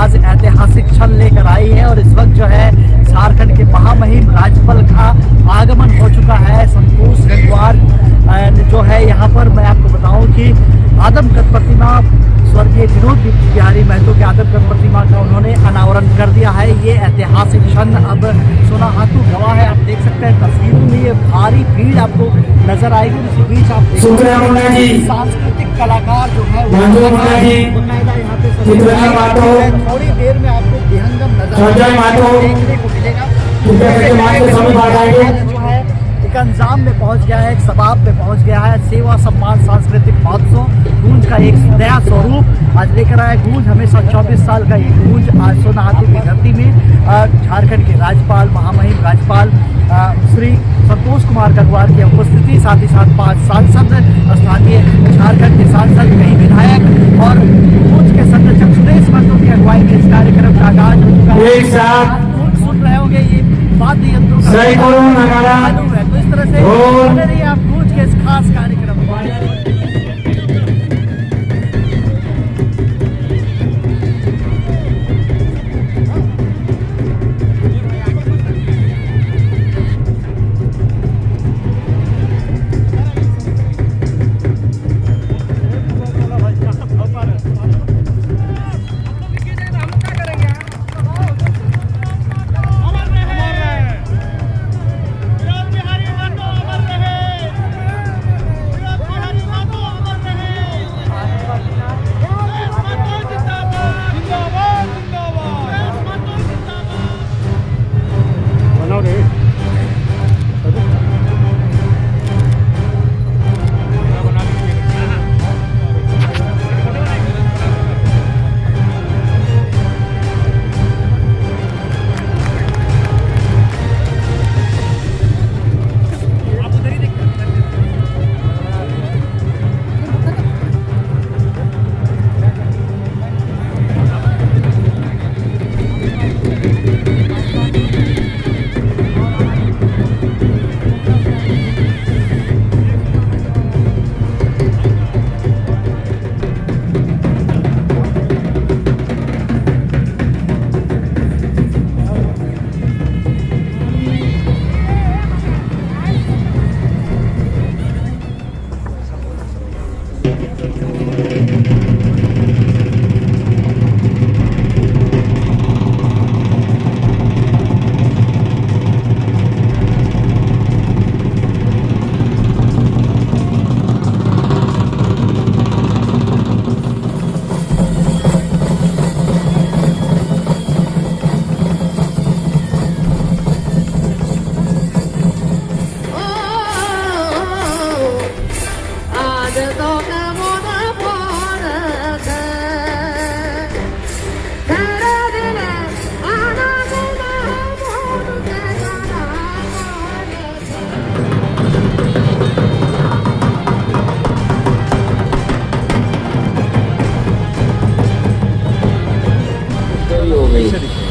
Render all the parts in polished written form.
आज ऐतिहासिक क्षण लेकर आई है और इस वक्त जो है झारखंड के महामहिम राज्यपाल का आगमन हो चुका है संतोष गंगवार जो है यहाँ पर। मैं आपको बताऊं कि आदमकद प्रतिमा स्वर्गीय विनोद बिहारी महतो के आदमकद प्रतिमा का उन्होंने अनावरण कर दिया है। ये ऐतिहासिक क्षण अब सोना हाथू गवाह है। आप देख सकते हैं तस्वीरों में ये भारी भीड़ आपको नजर आएगी। इसी बीच आप सांस्कृतिक कलाकार जो है यहाँ पे थोड़ी देर में आपको विहंगम नजर देखने को मिलेगा। जो है एक अंजाम में पहुंच गया है, एक सबाब में पहुंच गया है। सेवा सम्मान सांस्कृतिक महोत्सव गूंज का एक नया स्वरूप आज लेकर आया। गूंज हमेशा 24 साल का ये गूंज आज सोना हाथू की धरती में झारखंड के राज्यपाल महामहिम राज्यपाल श्री संतोष कुमार गंगवार की उपस्थिति, साथ ही साथ 5 सांसद, स्थानीय झारखंड के सांसद, कई विधायक और गूंज के संरक्षक सुरेश महतो की अगुवाई में इस कार्यक्रम का आगाज हो चुका है। सुन रहे होंगे ये वाद्य यंत्रों का चालू है, तो इस तरह से बने रहिए आप गूंज के इस खास कार्यक्रम में।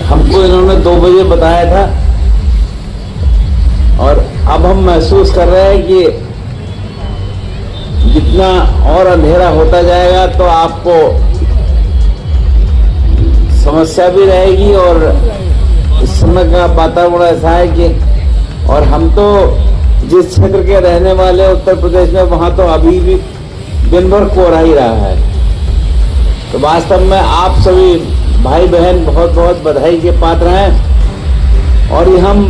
हमको इन्होंने 2 बजे बताया था और अब हम महसूस कर रहे हैं कि जितना और अंधेरा होता जाएगा तो आपको समस्या भी रहेगी। और इस समय का वातावरण ऐसा है कि और हम तो जिस क्षेत्र के रहने वाले उत्तर प्रदेश में, वहां तो अभी भी दिन भर कोहरा ही रहा है। तो वास्तव में आप सभी भाई बहन बहुत बहुत बधाई के पात्र हैं। और ये हम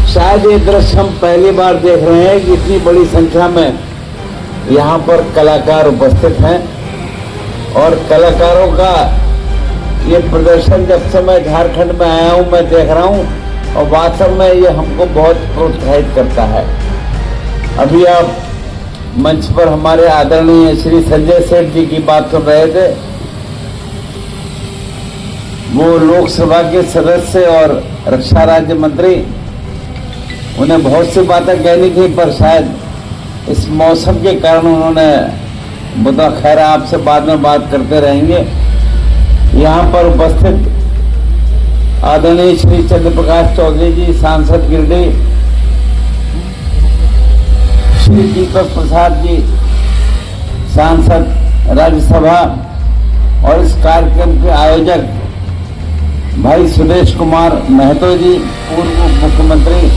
शायद ये दृश्य हम पहली बार देख रहे हैं कि इतनी बड़ी संख्या में यहाँ पर कलाकार उपस्थित हैं। और कलाकारों का ये प्रदर्शन जब से मैं झारखंड में आया हूँ मैं देख रहा हूँ, और वास्तव में ये हमको बहुत प्रोत्साहित करता है। अभी आप मंच पर हमारे आदरणीय श्री संजय सेठ जी की बात सुन रहे थे। वो लोकसभा के सदस्य और रक्षा राज्य मंत्री, उन्हें बहुत सी बातें कहनी थी पर शायद इस मौसम के कारण उन्होंने मुद्दा, खैर आपसे बाद में बात करते रहेंगे। यहाँ पर उपस्थित आदरणीय श्री चंद्र प्रकाश चौधरी जी सांसद गिरिडीह, श्री दीपक प्रसाद जी सांसद राज्यसभा, और इस कार्यक्रम के आयोजक भाई सुदेश कुमार महतो जी, पूर्व उप मुख्यमंत्री,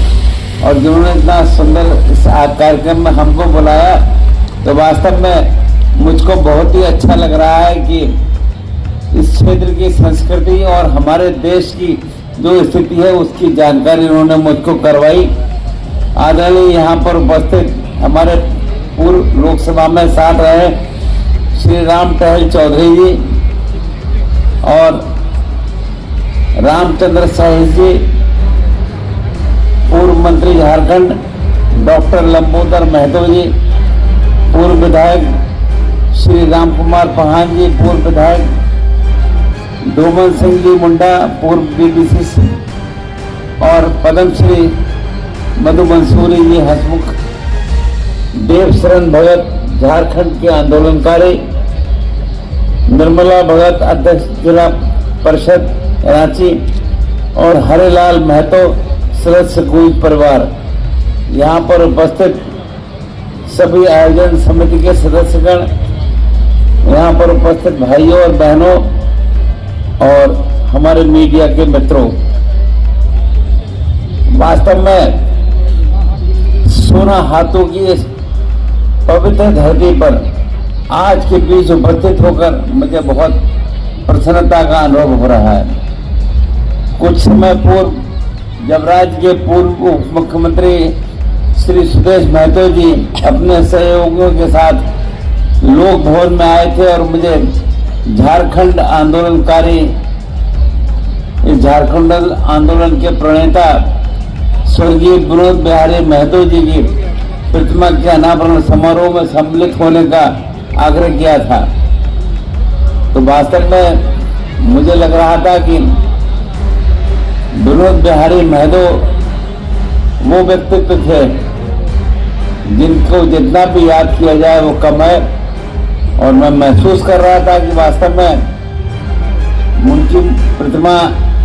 और जिन्होंने इतना सुंदर इस कार्यक्रम में हमको बुलाया, तो वास्तव में मुझको बहुत ही अच्छा लग रहा है कि इस क्षेत्र की संस्कृति और हमारे देश की जो स्थिति है उसकी जानकारी उन्होंने मुझको करवाई। आदरणीय यहाँ पर उपस्थित हमारे पूर्व लोकसभा में साथ रहे श्री राम टहल चौधरी जी और रामचंद्र साहिब जी, पूर्व मंत्री झारखंड डॉक्टर लंबोदर महतो जी, पूर्व विधायक श्री राम कुमार पहान जी, पूर्व विधायक डोमन सिंह जी मुंडा, पूर्व बीडीसी, और पद्मश्री मधु मंसूरी जी हसमुख, देव शरण भगत झारखंड के आंदोलनकारी, निर्मला भगत अध्यक्ष जिला परिषद रांची, और हरिलाल महतो सदस्य गुज परिवार, यहाँ पर उपस्थित सभी आयोजन समिति के सदस्यगण, यहाँ पर उपस्थित भाइयों और बहनों और हमारे मीडिया के मित्रों, वास्तव में सोना हाथों की इस पवित्र धरती पर आज के बीच उपस्थित होकर मुझे बहुत प्रसन्नता का अनुभव हो रहा है। कुछ समय पूर्व जब राज्य के पूर्व उप मुख्यमंत्री श्री सुदेश महतो जी अपने सहयोगियों के साथ लोक भवन में आए थे और मुझे झारखंड आंदोलनकारी, इस झारखंड आंदोलन के प्रणेता स्वर्गीय विनोद बिहारी महतो जी की प्रतिमा के अनावरण समारोह में सम्मिलित होने का आग्रह किया था। तो वास्तव में मुझे लग रहा था कि विनोद बिहारी महतो वो व्यक्तित्व थे जिनको जितना भी याद किया जाए वो कम है, और मैं महसूस कर रहा था कि वास्तव में उनकी प्रतिमा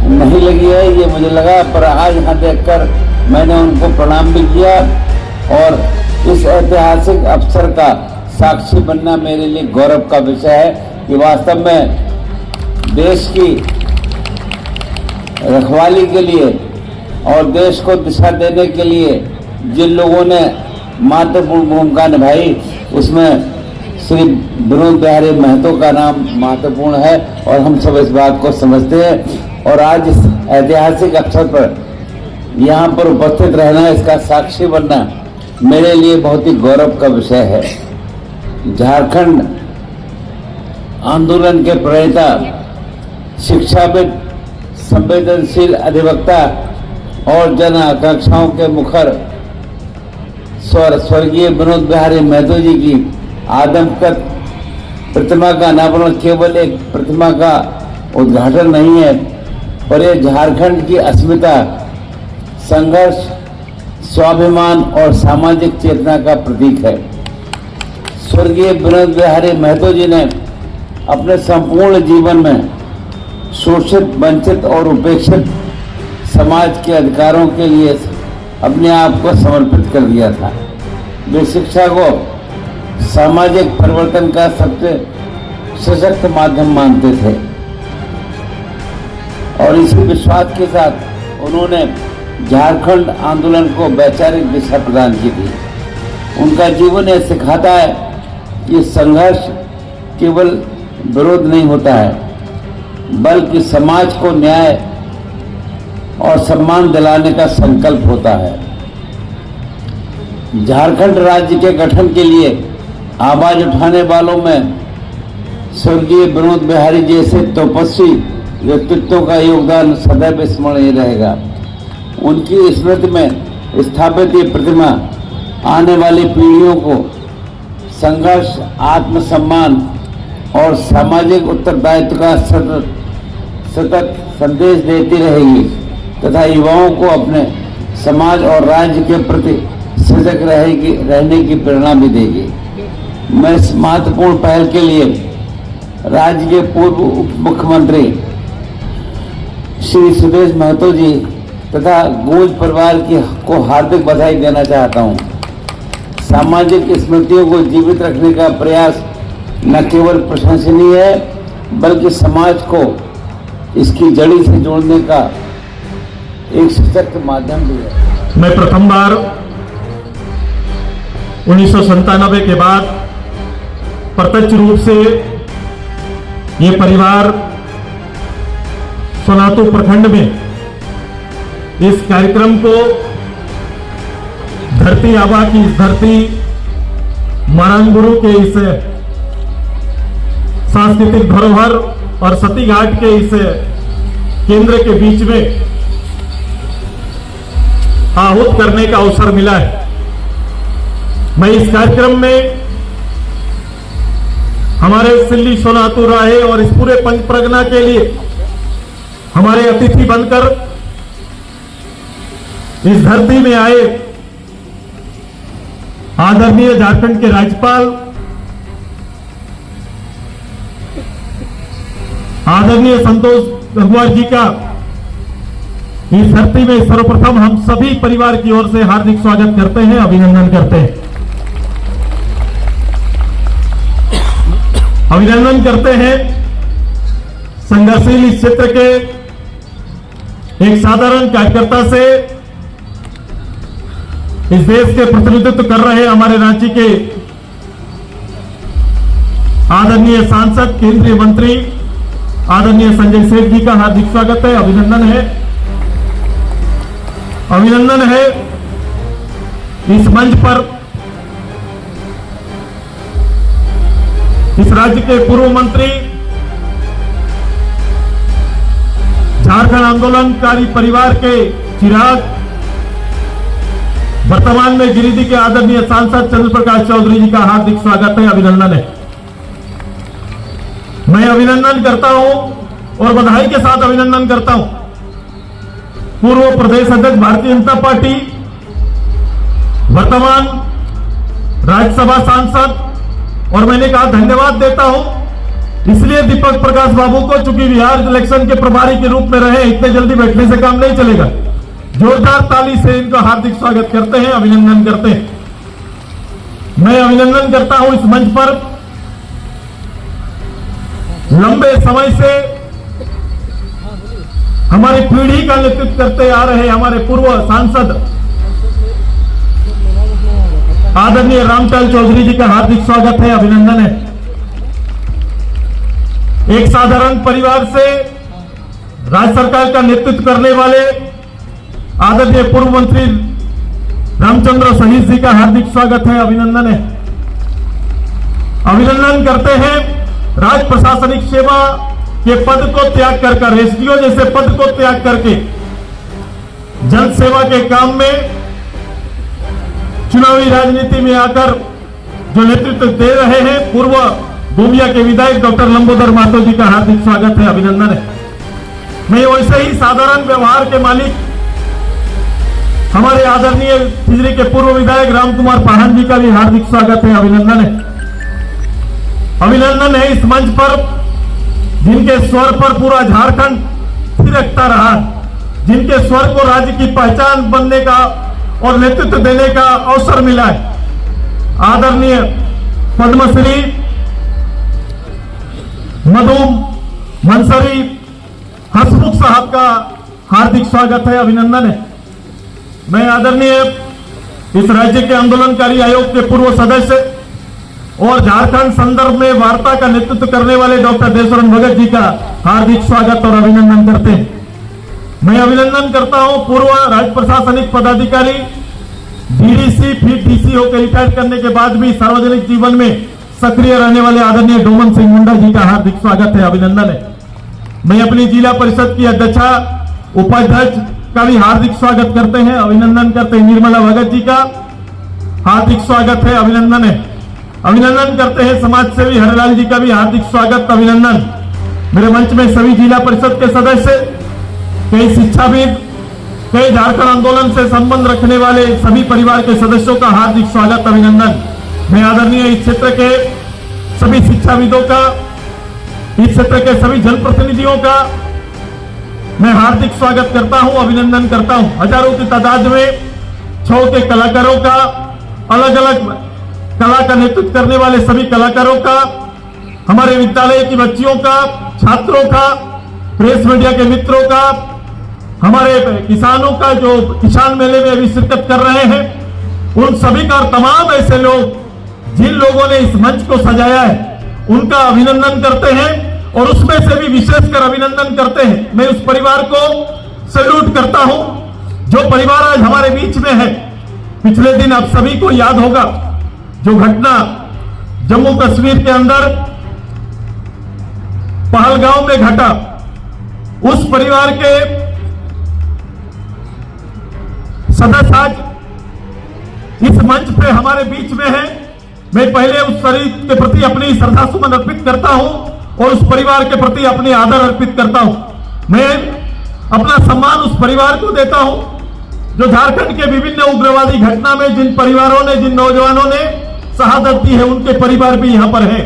नहीं लगी है, ये मुझे लगा। पर आज यहाँ देखकर मैंने उनको प्रणाम भी किया और इस ऐतिहासिक अवसर का साक्षी बनना मेरे लिए गौरव का विषय है कि वास्तव में देश की रखवाली के लिए और देश को दिशा देने के लिए जिन लोगों ने महत्वपूर्ण भूमिका निभाई उसमें श्री विनोद बिहारी महतो का नाम महत्वपूर्ण है और हम सब इस बात को समझते हैं। और आज इस ऐतिहासिक अवसर पर यहाँ पर उपस्थित रहना, इसका साक्षी बनना मेरे लिए बहुत ही गौरव का विषय है। झारखंड आंदोलन के प्रणेता, शिक्षाविद, संवेदनशील अधिवक्ता और जन आकांक्षाओं के मुखर स्वर्गीय विनोद बिहारी महतो जी की आदमकद प्रतिमा का अनावरण केवल एक प्रतिमा का उद्घाटन नहीं है, पर यह झारखंड की अस्मिता, संघर्ष, स्वाभिमान और सामाजिक चेतना का प्रतीक है। स्वर्गीय विनोद बिहारी महतो जी ने अपने संपूर्ण जीवन में शोषित, वंचित और उपेक्षित समाज के अधिकारों के लिए अपने आप को समर्पित कर दिया था। वे शिक्षा को सामाजिक परिवर्तन का सबसे सशक्त माध्यम मानते थे और इसी विश्वास के साथ उन्होंने झारखंड आंदोलन को वैचारिक दिशा प्रदान की थी। उनका जीवन यह सिखाता है कि संघर्ष केवल विरोध नहीं होता है, बल्कि समाज को न्याय और सम्मान दिलाने का संकल्प होता है। झारखंड राज्य के गठन के लिए आवाज उठाने वालों में स्वर्गीय विनोद बिहारी जैसे तपस्वी व्यक्तित्वों का योगदान सदैव स्मरणीय रहेगा। उनकी स्मृति में स्थापित ये प्रतिमा आने वाली पीढ़ियों को संघर्ष, आत्मसम्मान और सामाजिक उत्तरदायित्व का सतत संदेश देती रहेगी तथा युवाओं को अपने समाज और राज्य के प्रति सजग रहने की प्रेरणा भी देगी। मैं इस महत्वपूर्ण पहल के लिए राज्य के पूर्व उप मुख्यमंत्री श्री सुदेश महतो जी तथा गूंज परिवार को हार्दिक बधाई देना चाहता हूं। सामाजिक स्मृतियों को जीवित रखने का प्रयास न केवल प्रशंसनीय है बल्कि समाज को इसकी जड़ी से जोड़ने का एक सशक्त माध्यम भी है। मैं प्रथम बार 1997 के बाद प्रत्यक्ष रूप से ये परिवार सोनातू प्रखंड में इस कार्यक्रम को धरती आबा की इस धरती महाराज गुरु के इस सांस्कृतिक धरोहर और सती घाट के इस केंद्र के बीच में आहूत करने का अवसर मिला है। मैं इस कार्यक्रम में हमारे सिल्ली सोनातू राहे और इस पूरे पंच परगना के लिए हमारे अतिथि बनकर इस धरती में आए आदरणीय झारखंड के राज्यपाल आदरणीय संतोष गंगवार जी का इस धरती में सर्वप्रथम हम सभी परिवार की ओर से हार्दिक स्वागत करते हैं, अभिनंदन करते हैं। अभिनंदन करते हैं संघर्षशील इस क्षेत्र के एक साधारण कार्यकर्ता से इस देश के प्रतिनिधित्व कर रहे हमारे रांची के आदरणीय सांसद केंद्रीय मंत्री आदरणीय संजय सेठ जी का हार्दिक स्वागत है, अभिनंदन है। अभिनंदन है इस मंच पर इस राज्य के पूर्व मंत्री झारखंड आंदोलनकारी परिवार के चिराग वर्तमान में गिरिडीह के आदरणीय सांसद चंद्र प्रकाश चौधरी जी का हार्दिक स्वागत है, अभिनंदन है। मैं अभिनंदन करता हूं और बधाई के साथ अभिनंदन करता हूं पूर्व प्रदेश अध्यक्ष भारतीय जनता पार्टी वर्तमान राज्यसभा सांसद और मैंने कहा धन्यवाद देता हूं इसलिए दीपक प्रकाश बाबू को, चूंकि बिहार इलेक्शन के प्रभारी के रूप में रहे, इतने जल्दी बैठने से काम नहीं चलेगा। जोरदार ताली से इनका हार्दिक स्वागत करते हैं, अभिनंदन करते हैं। मैं अभिनंदन करता हूं इस मंच पर लंबे समय से हमारी पीढ़ी का नेतृत्व करते आ रहे हमारे पूर्व सांसद आदरणीय रामचंद्र चौधरी जी का हार्दिक स्वागत है, अभिनंदन है। एक साधारण परिवार से राज्य सरकार का नेतृत्व करने वाले आदरणीय पूर्व मंत्री रामचंद्र सहीस जी का हार्दिक स्वागत है, अभिनंदन है। अभिनंदन करते हैं राज्य प्रशासनिक सेवा के पद को त्याग कर एसडीओ जैसे पद को त्याग करके जन सेवा के काम में चुनावी राजनीति में आकर जो नेतृत्व दे रहे हैं पूर्व गोमिया के विधायक डॉक्टर लंबोदर महतो जी का हार्दिक स्वागत है, अभिनंदन है। मैं वैसे ही साधारण व्यवहार के मालिक हमारे आदरणीय तिजरी के पूर्व विधायक रामकुमार पाहन जी का भी हार्दिक स्वागत है, अभिनंदन है। अभिनंदन है इस मंच पर जिनके स्वर पर पूरा झारखंड थिरकता रहा, जिनके स्वर को राज्य की पहचान बनने का और नेतृत्व देने का अवसर मिला है। आदरणीय पद्मश्री मधु मनसरी हसमुख साहब का हार्दिक स्वागत है, अभिनंदन है। मैं आदरणीय इस राज्य के आंदोलनकारी आयोग के पूर्व सदस्य और झारखंड संदर्भ में वार्ता का नेतृत्व करने वाले डॉक्टर देवशरण भगत जी का हार्दिक स्वागत और अभिनंदन करते हैं। मैं अभिनंदन करता हूं पूर्व राज्य प्रशासनिक पदाधिकारी डीडीसी फिर डीसी होकर रिटायर करने के बाद भी सार्वजनिक जीवन में सक्रिय रहने वाले आदरणीय डोमन सिंह मुंडा जी का हार्दिक स्वागत है, अभिनंदन है। मैं अपनी जिला परिषद की अध्यक्षा उपाध्यक्ष का भी हार्दिक स्वागत करते हैं, अभिनंदन करते हैं। निर्मला भगत जी का हार्दिक स्वागत है, अभिनंदन है। अभिनंदन करते हैं समाज सेवी हरिलाल जी का भी हार्दिक स्वागत, अभिनंदन। मेरे मंच में सभी जिला परिषद के सदस्य, कई शिक्षाविद, कई झारखंड आंदोलन से संबंध रखने वाले सभी परिवार के सदस्यों का हार्दिक स्वागत, अभिनंदन। मैं आदरणीय इस क्षेत्र के सभी शिक्षाविदों का, इस क्षेत्र के सभी जनप्रतिनिधियों का मैं हार्दिक स्वागत करता हूं, अभिनंदन करता हूं। हजारों की तादाद में छौ के कलाकारों का, अलग अलग कला का नेतृत्व करने वाले सभी कलाकारों का हमारे विद्यालय की बच्चियों का, छात्रों का, प्रेस मीडिया के मित्रों का, हमारे किसानों का जो किसान मेले में अभी शिरकत कर रहे हैं, उन सभी का और तमाम ऐसे लोग जिन लोगों ने इस मंच को सजाया है उनका अभिनंदन करते हैं और उसमें से भी विशेषकर अभिनंदन करते हैं मैं उस परिवार को सैल्यूट करता हूं जो परिवार आज हमारे बीच में है। पिछले दिन आप सभी को याद होगा जो घटना जम्मू कश्मीर के अंदर पहलगांव में घटा, उस परिवार के सदस्य आज इस मंच पे हमारे बीच में है। मैं पहले उस शरीर के प्रति अपनी श्रद्धा सुमन अर्पित करता हूं और उस परिवार के प्रति अपनी आदर अर्पित करता हूं। मैं अपना सम्मान उस परिवार को देता हूं जो झारखंड के विभिन्न उग्रवादी घटना में जिन परिवारों ने, जिन नौजवानों ने शहादत दी है, उनके परिवार भी यहां पर है।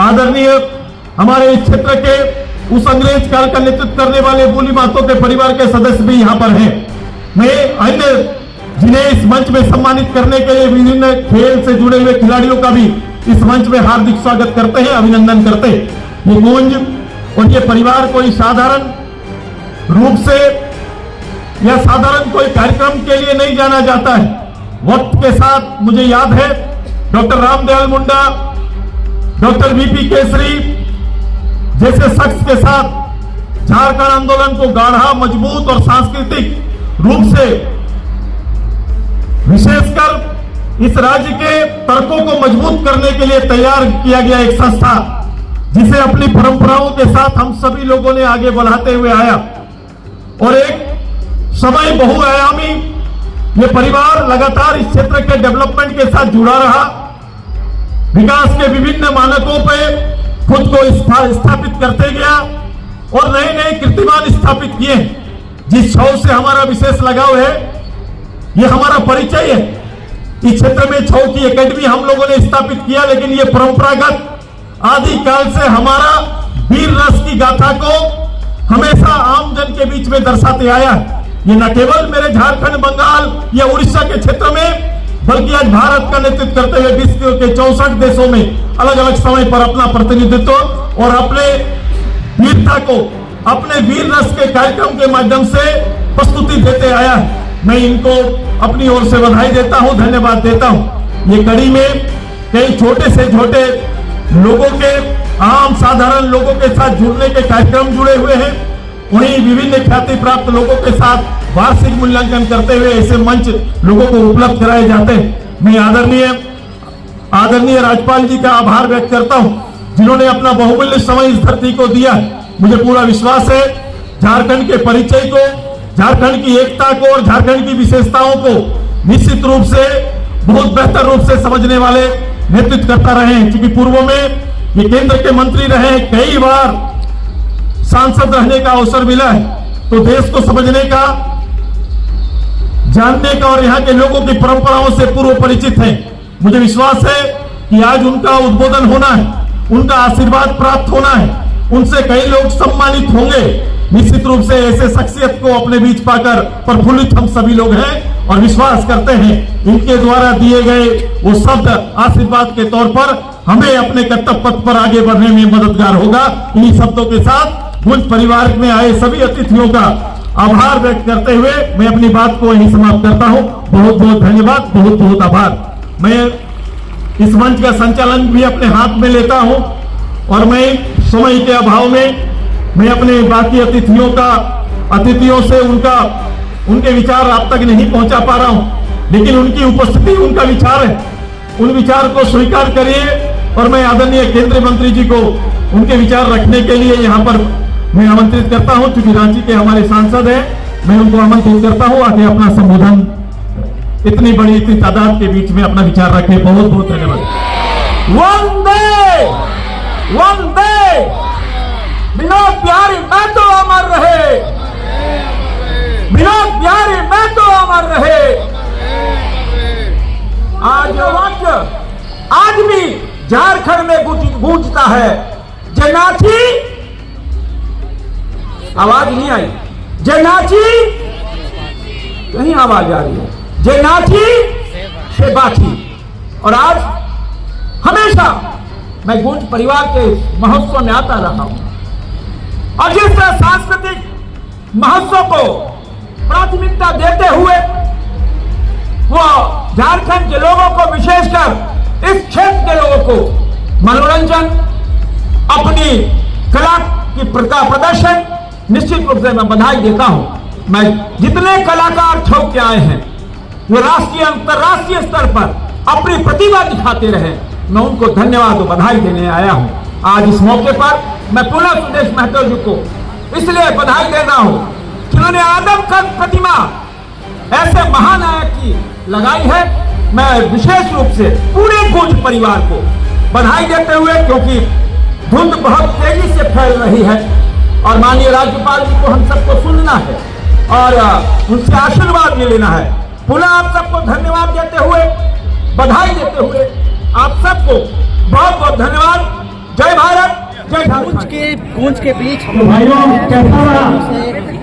आदरणीय हमारे इस क्षेत्र के उस अंग्रेज काल का नेतृत्व करने वाले बोली महतो के परिवार के सदस्य भी यहां पर हैं। मैं अन्य जिन्हें इस मंच में सम्मानित करने के लिए विभिन्न खेल से जुड़े हुए खिलाड़ियों का भी इस मंच में हार्दिक स्वागत करते हैं, अभिनंदन करते हैं। ये गूंज और ये परिवार कोई साधारण रूप से या साधारण कोई कार्यक्रम के लिए नहीं जाना जाता है। वक्त के साथ मुझे याद है doctor Ramdayal Munda, doctor VP Kesari जैसे शख्स के साथ झारखंड आंदोलन को गाढ़ा, मजबूत और सांस्कृतिक रूप से विशेषकर इस राज्य के तर्कों को मजबूत करने के लिए तैयार किया गया एक संस्था जिसे अपनी परंपराओं के साथ हम सभी लोगों ने आगे बढ़ाते हुए आया और एक समय बहुआयामी ये परिवार लगातार इस क्षेत्र के डेवलपमेंट के साथ जुड़ा रहा, विकास के विभिन्न मानकों पे खुद को स्थापित करते गया और नए नए कीर्तिमान स्थापित किए। जिस छाव से हमारा विशेष लगाव है, ये हमारा परिचय है। इस क्षेत्र में छाव की एकेडमी हम लोगों ने स्थापित किया, लेकिन ये परंपरागत आदिकाल से हमारा वीर रस की गाथा को हमेशा आम जन के बीच में दर्शाते आया है। ये न केवल मेरे झारखंड, बंगाल या उड़ीसा के क्षेत्र में, बल्कि आज भारत का नेतृत्व करते हुए विश्व के 64 देशों में अलग अलग समय पर अपना प्रतिनिधित्व और अपने वीरता को अपने वीर रस के कार्यक्रम के माध्यम से प्रस्तुति देते आया है। मैं इनको अपनी ओर से बधाई देता हूं, धन्यवाद देता हूं। ये कड़ी में कई छोटे से छोटे लोगों के, आम साधारण लोगों के साथ जुड़ने के कार्यक्रम जुड़े हुए हैं। वहीं विभिन्न ख्याति प्राप्त लोगों के साथ वार्षिक मूल्यांकन करते हुए ऐसे मंच लोगों को उपलब्ध कराए जाते हैं। मैं आदरणीय राज्यपाल जी का आभार व्यक्त करता हूं जिन्होंने अपना बहुमूल्य समय इस धरती को दिया। मुझे पूरा विश्वास है झारखंड के परिचय को, झारखंड की एकता को और झारखंड की विशेषताओं को निश्चित रूप से बहुत बेहतर रूप से समझने वाले नेतृत्व करता रहे हैं। क्योंकि पूर्व में ये केंद्र के मंत्री रहे, कई बार सांसद रहने का अवसर मिला है, तो देश को समझने का, जानने का और यहाँ के लोगों की परंपराओं से पूर्व परिचित हैं। मुझे विश्वास है कि आज उनका उद्बोधन होना है, उनका आशीर्वाद प्राप्त होना है, उनसे कई लोग सम्मानित होंगे। निश्चित रूप से ऐसे शख्सियत को अपने बीच पाकर प्रफुल्लित हम सभी लोग हैं और विश्वास करते हैं इनके द्वारा दिए गए वो शब्द आशीर्वाद के तौर पर हमें अपने कर्तव्य पथ पर आगे बढ़ने में मददगार होगा। इन्हीं शब्दों के साथ गुंज परिवार में आए सभी अतिथियों का आभार व्यक्त करते हुए मैं अपनी बात को यहीं समाप्त करता हूं। बहुत बहुत धन्यवाद, बहुत बहुत आभार। मैं इस मंच का संचालन भी अपने हाथ में लेता हूं और मैं समय के अभाव में मैं अपने बाकी अतिथियों से उनके विचार आप तक नहीं पहुंचा पा रहा हूं, लेकिन उनकी उपस्थिति उनका विचार है, उन विचार को स्वीकार करिए और मैं आदरणीय केंद्रीय मंत्री जी को उनके विचार रखने के लिए यहाँ पर मैं आमंत्रित करता हूं। क्योंकि रांची के हमारे सांसद हैं, मैं उनको आमंत्रित करता हूं आगे अपना संबोधन इतनी तादाद के बीच में अपना विचार रखें। बहुत बहुत धन्यवाद। वंदे विनोद बिहारी मैं तो अमर रहे, विनोद बिहारी मैं तो अमर रहे। आज भी झारखंड में गूंजता है जनाची, आवाज नहीं आई, जनाची कहीं आवाज आ रही है, जनाची से बाची। और आज हमेशा मैं गूंज परिवार के महोत्सव में आता रहा हूं और जिस तरह सांस्कृतिक महोत्सव को प्राथमिकता देते हुए वो झारखंड के लोगों को, विशेषकर इस क्षेत्र के लोगों को मनोरंजन, अपनी कला की प्रदर्शन, निश्चित रूप से मैं बधाई देता हूं। मैं जितने कलाकार छोड़ के आए हैं वो राष्ट्रीय अंतर्राष्ट्रीय स्तर पर अपनी प्रतिभा दिखाते रहे, मैं उनको धन्यवाद और बधाई देने आया हूं। आज इस मौके पर मैं पुनः सुदेश महतो जी को इसलिए बधाई दे रहा हूं कि उन्होंने आदमकद प्रतिमा ऐसे महानायक की लगाई है। मैं विशेष रूप से पूरे गूंज परिवार को बधाई देते हुए, क्योंकि धुंध बहुत तेजी से फैल रही है और माननीय राज्यपाल जी को हम सबको सुनना है और उनसे आशीर्वाद भी लेना है। पुनः आप सबको धन्यवाद देते हुए, बधाई देते हुए आप सबको बहुत बहुत धन्यवाद। जय भारत, जय झारखंड। गूंज के बीच तो भाइयों कैसा रहा?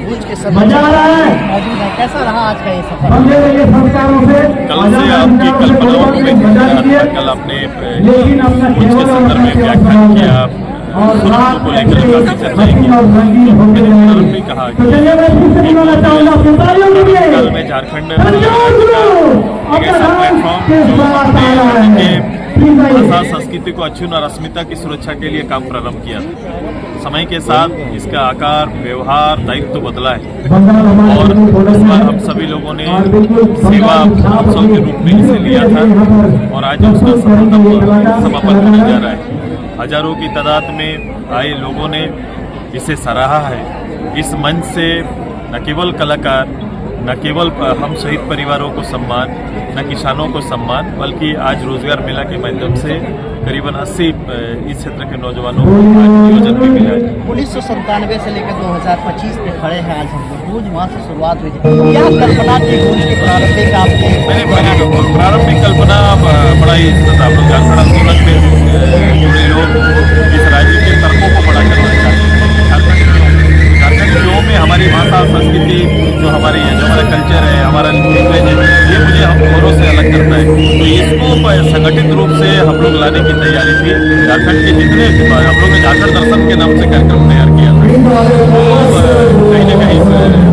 गूंज के मजा आ रहा है? मौजूद है, कैसा रहा आज का ये सफर? बंदे ये संस्कारों से कल से आपकी कल्पनाओं में कल आपने कुछ के संदर्भ में व्याख्यान किया और रात को लेकर काफी चर्चाएं की। मैंने तुरंत भी कहा कि कल में झारखंड में एक ऐसा प्लेटफॉर्म जो अपने राज्य के भाषा, संस्कृति को अक्षुण्ण और अस्मिता की सुरक्षा के लिए काम प्रारंभ किया था। समय के साथ इसका आकार, व्यवहार, दायित्व बदला है और इस बार हम सभी लोगों ने सेवा उत्सव के रूप में इसे लिया था और आज उसका समापन होने जा रहा है। हजारों की तादाद में आए लोगों ने इसे सराहा है। इस मंच से न केवल कलाकार, न केवल हम शहीद परिवारों को सम्मान, न किसानों को सम्मान, बल्कि आज रोजगार मेला के माध्यम से करीबन 80 इस क्षेत्र के नौजवानों को नियोजन भी मिला है। 1997 से लेकर 2025 में खड़े हैं आज हम लोग। गूंज वहाँ से शुरुआत हुई थी, क्या कल्पना थी गूंज की प्रारंभिक आपने? मैंने प्रारंभिक कल्पना बड़ा ही था। झारखंड आंदोलन में जुड़े लोग इस राज्य के तर्कों को बड़ा करना चाहते हैं। झारखंड क्यों में हमारी भाषा, संस्कृति जो हमारी है, जो हमारा कल्चर है, हमारा लैंग्वेज है, ये मुझे हम औरों से अलग करता है। तो इसको संगठित रूप से हम लोग लाने की तैयारी थी। झारखंड के जितने हम लोग ने झारखंड दर्शन के नाम से कार्यक्रम तैयार किया था, तो कहीं ना कहीं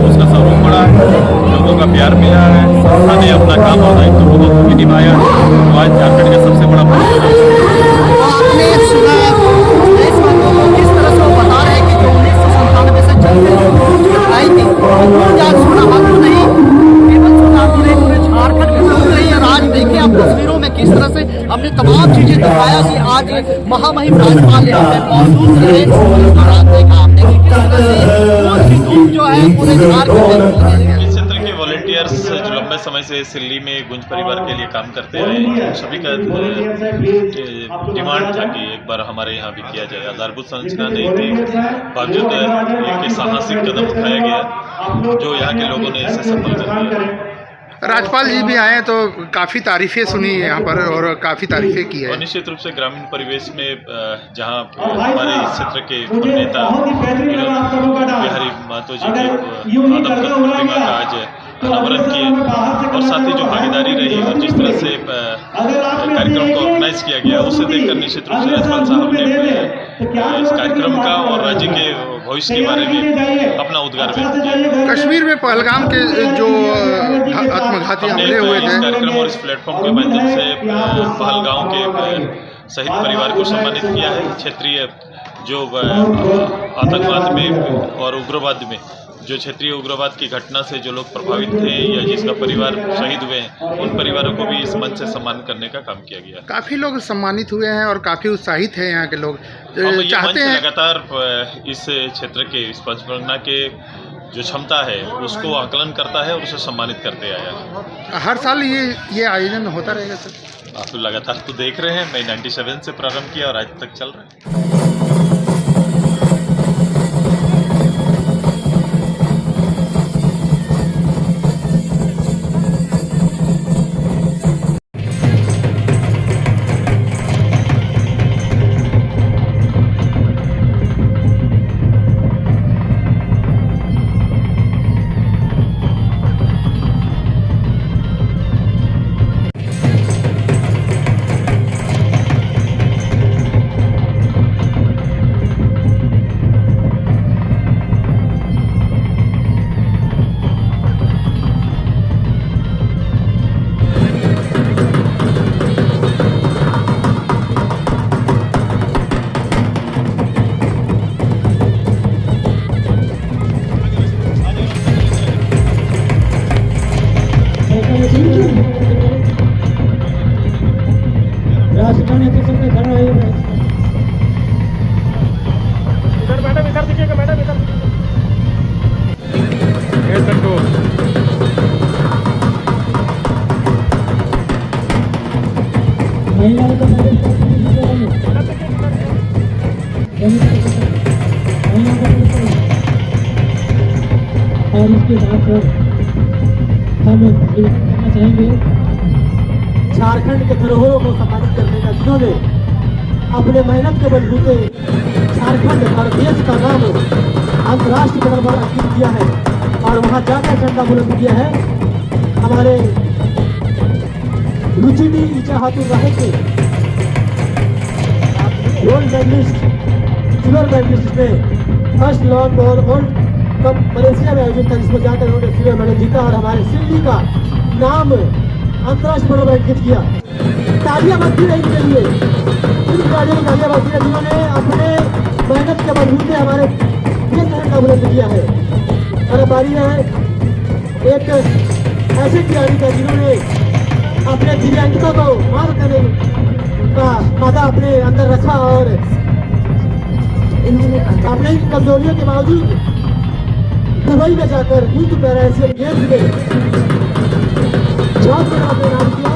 उसका स्वरूप बड़ा है, लोगों का प्यार मिला है, संस्था ने अपना काम और दायित्व बहुत भी निभाया। तो आज झारखंड का सबसे बड़ा आपने सुना देश में किस तरह से वो बता रहे हैं कि जो 1997 से चलते गूंज की लड़ाई थी, गूंज आज सोना हाथू नहीं, केवल सोना हाथू नहीं, पूरे झारखंड में गूंज रही है। और आज देखिए आप तस्वीरों में किस तरह से हमने तमाम चीजें दिखाया कि आज महामहिम राज्यपाल यहाँ पे मौजूद रहे। इस दौरान देखा आपने कि किस तरह से गूंज की धूम जो है पूरे झारखंड में। इस क्षेत्र के वॉलंटियर्स जो लंबे समय से सिल्ली में गुंज परिवार के लिए काम करते हैं, सभी का डिमांड था कि एक बार हमारे यहाँ भी किया जाए। आधारभूत संरचना नहीं थी, बावजूद एक साहसिक कदम उठाया गया जो यहाँ के लोगों ने इसे सफल कर दिया। राज्यपाल जी भी आए तो काफ़ी तारीफें सुनी यहाँ पर और काफ़ी तारीफें की है। और निश्चित रूप से ग्रामीण परिवेश में जहाँ हमारे इस क्षेत्र के नेता बिहारी महतो जी की आदमकद प्रतिमा का आज अनावरण किए और साथ ही जो भागीदारी रही और जिस तरह से कार्यक्रम को ऑर्गेनाइज किया गया, उसे देखकर निश्चित रूप से राज्यपाल साहब ने इस कार्यक्रम का और राज्य के भविष्य के बारे में अपना उद्गार व्यक्त किया। कश्मीर में पहलगाम के जो आत्मघाती हमले हुए थे, इस कार्यक्रम और इस प्लेटफॉर्म के माध्यम से पहलगाम के शहीद परिवार को सम्मानित किया है। क्षेत्रीय जो आतंकवाद में और उग्रवाद में जो क्षेत्रीय उग्रवाद की घटना से जो लोग प्रभावित थे या जिसका परिवार शहीद हुए हैं, उन परिवारों को भी इस मंच से सम्मान करने का काम किया गया। काफ़ी लोग सम्मानित हुए हैं और काफ़ी उत्साहित हैं यहाँ के लोग। चाहते हैं लगातार इस क्षेत्र के, इस पंचगंगा के जो क्षमता है उसको आकलन करता है और उसे सम्मानित करते आया है। हर साल ये आयोजन होता रहेगा सर? आप तो लगातार तो देख रहे हैं, मैं 97 से प्रारंभ किया और आज तक चल रहा है। और इसके साथ हम ये कहना चाहेंगे झारखंड के धरोहरों को सम्मानित करने का, जिन्होंने अपने मेहनत के बलबूते झारखंड और देश का नाम अंतर्राष्ट्रीय स्तर पर अंकित किया है और वहाँ जाकर झंडा बुलंद किया है। हमारे रुचिडी इचाहातुर राहे के गोल्ड मेडलिस्ट, सिल्वर मेडलिस्ट में फर्स्ट लॉन्ग और गोल्ड कप मलेशिया में आयोजित था, जिसमें जाकर उन्होंने सिल्वर मेडल जीता और हमारे सिल्ली का नाम अंतर्राष्ट्रीय स्तर पर अंकित किया। तालियां बजती रही के लिए, इन खिलाड़ियों को तालियां बजती रही जिन्होंने अपने मेहनत के बलबूते हमारे देश का झंडा बुलंद किया है। और बारी है एक ऐसे खिलाड़ी का जिन्होंने अपने दिव्यांगता को मार करने का मादा अपने अंदर रखा और अपने कमजोरियों के बावजूद दुबई में जाकर यूथ पैरा एशियन गेम्स में बहुत बड़ा अपने नाम किया।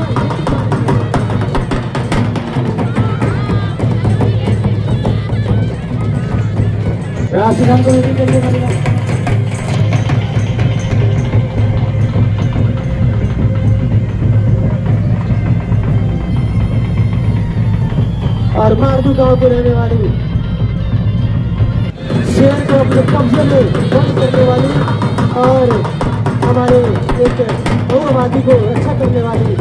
राष्ट्रगान को रेडी करने वाला और मारदू गांव के रहने वाली, शेर को अपने कब्जे में बंद करने वाली और हमारे एक बहुआबादी को रक्षा करने वाली